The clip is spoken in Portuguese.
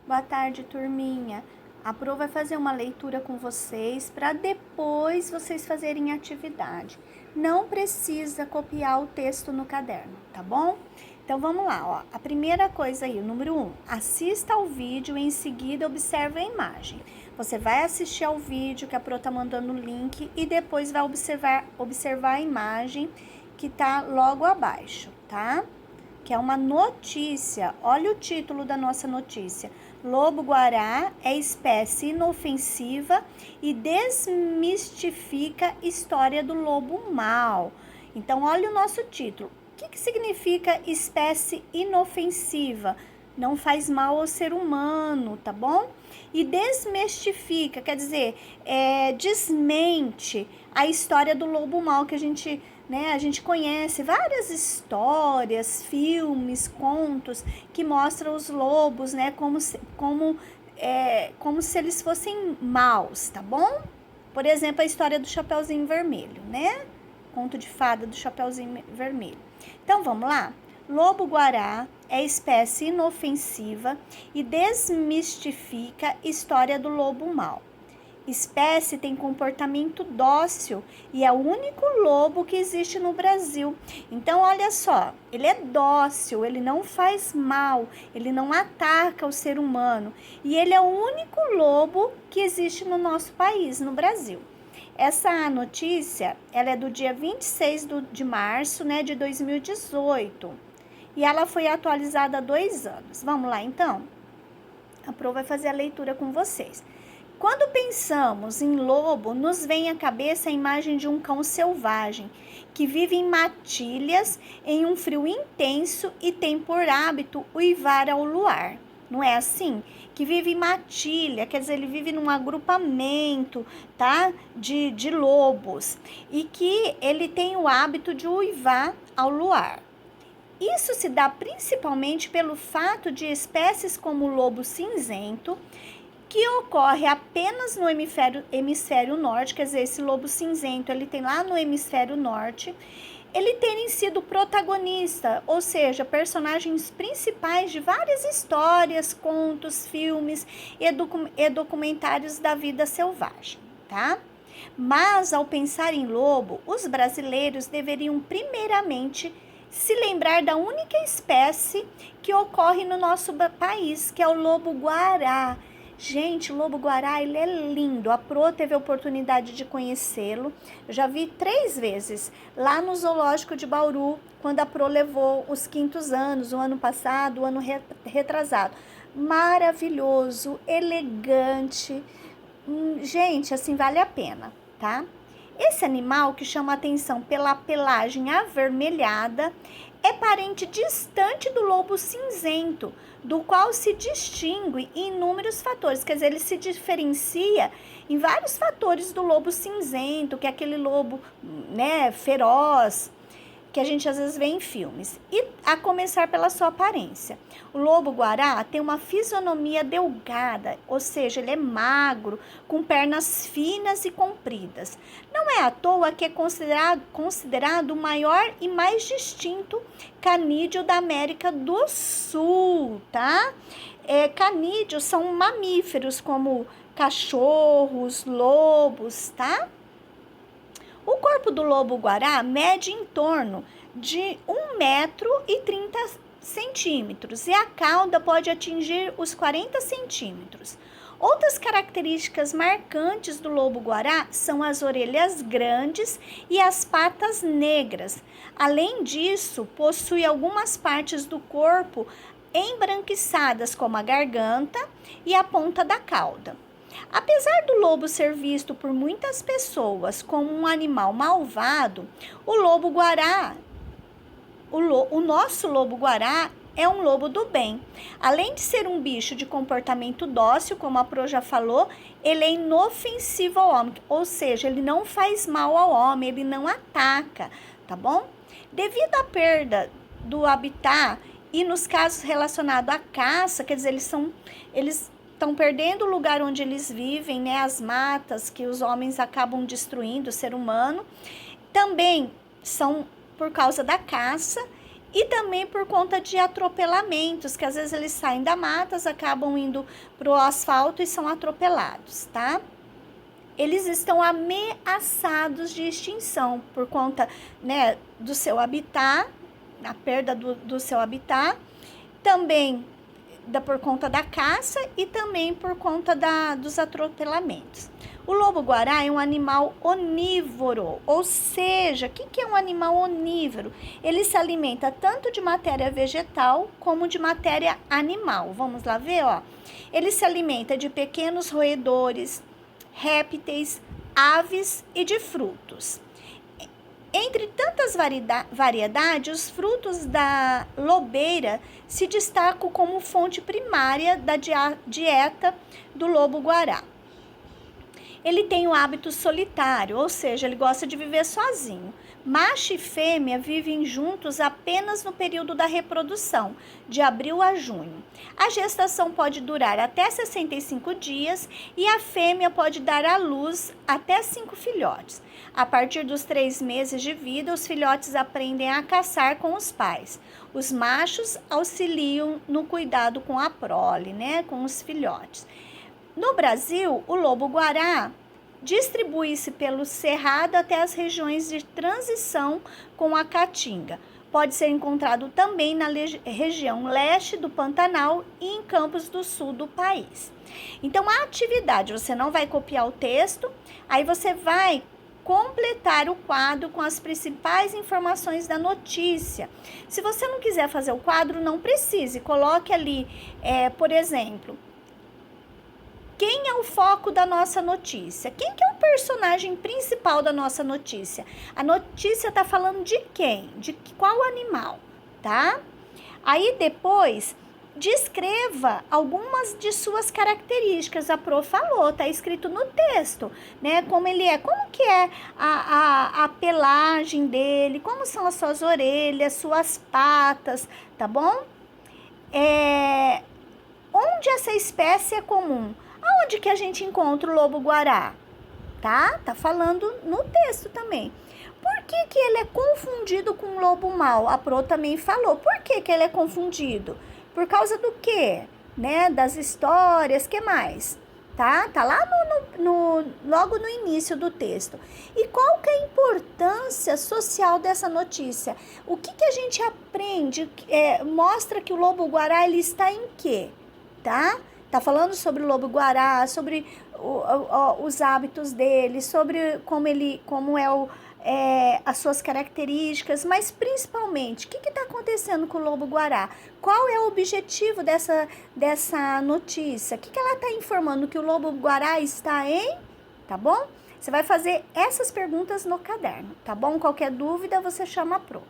Boa tarde, turminha. A Pro vai fazer uma leitura com vocês para depois vocês fazerem atividade. Não precisa copiar o texto no caderno, tá bom? Então vamos lá, ó. A primeira coisa aí, o número 1. Assista ao vídeo e em seguida observe a imagem. Você vai assistir ao vídeo que a Pro tá mandando o link e depois vai observar a imagem que tá logo abaixo, tá? Que é uma notícia. Olha o título da nossa notícia. Lobo-guará é espécie inofensiva e desmistifica história do lobo mau. Então, olha o nosso título. O que significa espécie inofensiva? Não faz mal ao ser humano, tá bom? E desmistifica, quer dizer, desmente a história do lobo mau que a gente conhece várias histórias, filmes, contos que mostram os lobos, né, como se eles fossem maus, tá bom? Por exemplo, a história do Chapeuzinho Vermelho, né? Conto de fada do Chapeuzinho Vermelho. Então, vamos lá? Lobo-guará é espécie inofensiva e desmistifica história do lobo mau. Espécie tem comportamento dócil e é o único lobo que existe no Brasil. Então, olha só, ele é dócil, ele não faz mal, ele não ataca o ser humano. E ele é o único lobo que existe no nosso país, no Brasil. Essa notícia, ela é do dia 26 de março, né, de 2018. E ela foi atualizada há 2 anos. Vamos lá, então? A Pro vai fazer a leitura com vocês. Quando pensamos em lobo, nos vem à cabeça a imagem de um cão selvagem, que vive em matilhas, em um frio intenso e tem por hábito uivar ao luar. Não é assim? Que vive em matilha, quer dizer, ele vive num agrupamento, tá? De lobos. E que ele tem o hábito de uivar ao luar. Isso se dá principalmente pelo fato de espécies como o lobo cinzento, que ocorre apenas no hemisfério norte, quer dizer, esse lobo cinzento, ele tem lá no hemisfério norte, ele terem sido protagonista, ou seja, personagens principais de várias histórias, contos, filmes e documentários da vida selvagem, tá? Mas, ao pensar em lobo, os brasileiros deveriam primeiramente se lembrar da única espécie que ocorre no nosso país, que é o lobo-guará. Gente, o lobo-guará, ele é lindo. A Pro teve a oportunidade de conhecê-lo. Eu já vi 3 vezes lá no zoológico de Bauru, quando a Pro levou os 5º anos, o ano passado, o ano retrasado. Maravilhoso, elegante. Gente, assim, vale a pena, tá? Esse animal, que chama atenção pela pelagem avermelhada, é parente distante do lobo cinzento, do qual se distingue em inúmeros fatores. Quer dizer, ele se diferencia em vários fatores do lobo cinzento, que é aquele lobo, né, feroz, que a gente às vezes vê em filmes. E a começar pela sua aparência. O lobo-guará tem uma fisionomia delgada, ou seja, ele é magro, com pernas finas e compridas. Não é à toa que é considerado o maior e mais distinto canídeo da América do Sul, tá? Canídeos são mamíferos como cachorros, lobos, tá? O corpo do lobo-guará mede em torno de 1,30 m e a cauda pode atingir os 40 centímetros. Outras características marcantes do lobo-guará são as orelhas grandes e as patas negras. Além disso, possui algumas partes do corpo embranquiçadas, como a garganta e a ponta da cauda. Apesar do lobo ser visto por muitas pessoas como um animal malvado, o lobo-guará, o nosso lobo-guará é um lobo do bem. Além de ser um bicho de comportamento dócil, como a Pro já falou, ele é inofensivo ao homem, ou seja, ele não faz mal ao homem, ele não ataca, tá bom? Devido à perda do habitat e nos casos relacionados à caça, quer dizer, eles estão perdendo o lugar onde eles vivem, né? As matas que os homens acabam destruindo, o ser humano. Também são por causa da caça E também por conta de atropelamentos, que às vezes eles saem da mata, acabam indo para o asfalto e são atropelados, tá? Eles estão ameaçados de extinção por conta, né, do seu habitat, a perda do seu habitat, também por conta da caça e também por conta dos atropelamentos. O lobo-guará é um animal onívoro, ou seja, o que é um animal onívoro? Ele se alimenta tanto de matéria vegetal como de matéria animal. Vamos lá ver, ó. Ele se alimenta de pequenos roedores, répteis, aves e de frutos. Entre tantas variedades, os frutos da lobeira se destacam como fonte primária da dieta do lobo-guará. Ele tem o hábito solitário, ou seja, ele gosta de viver sozinho. Macho e fêmea vivem juntos apenas no período da reprodução, de abril a junho. A gestação pode durar até 65 dias e a fêmea pode dar à luz até 5 filhotes. A partir dos 3 meses de vida, os filhotes aprendem a caçar com os pais. Os machos auxiliam no cuidado com a prole, né, com os filhotes. No Brasil, o lobo-guará distribui-se pelo cerrado até as regiões de transição com a caatinga. Pode ser encontrado também na região leste do Pantanal e em campos do sul do país. Então, a atividade, você não vai copiar o texto, aí você vai completar o quadro com as principais informações da notícia. Se você não quiser fazer o quadro, não precise, coloque ali, por exemplo, quem é o foco da nossa notícia? Quem que é o personagem principal da nossa notícia? A notícia está falando de quem? De qual animal, tá? Aí depois, descreva algumas de suas características. A Pro falou, tá escrito no texto, né? Como ele é, como que é a pelagem dele, como são as suas orelhas, suas patas, tá bom? Onde essa espécie é comum? Aonde que a gente encontra o lobo-guará? Tá falando no texto também. Por que ele é confundido com o lobo-mau? A Pro também falou. Por que ele é confundido? Por causa do quê? Né? Das histórias, que mais? Tá lá logo no início do texto. E qual que é a importância social dessa notícia? O que a gente aprende? Mostra que o lobo-guará ele está em quê? Tá falando sobre o lobo-guará, sobre os hábitos dele, sobre como as suas características, mas principalmente, o que está acontecendo com o lobo-guará? Qual é o objetivo dessa notícia? O que ela está informando? Que o lobo-guará está em? Tá bom? Você vai fazer essas perguntas no caderno, tá bom? Qualquer dúvida, você chama a Pro.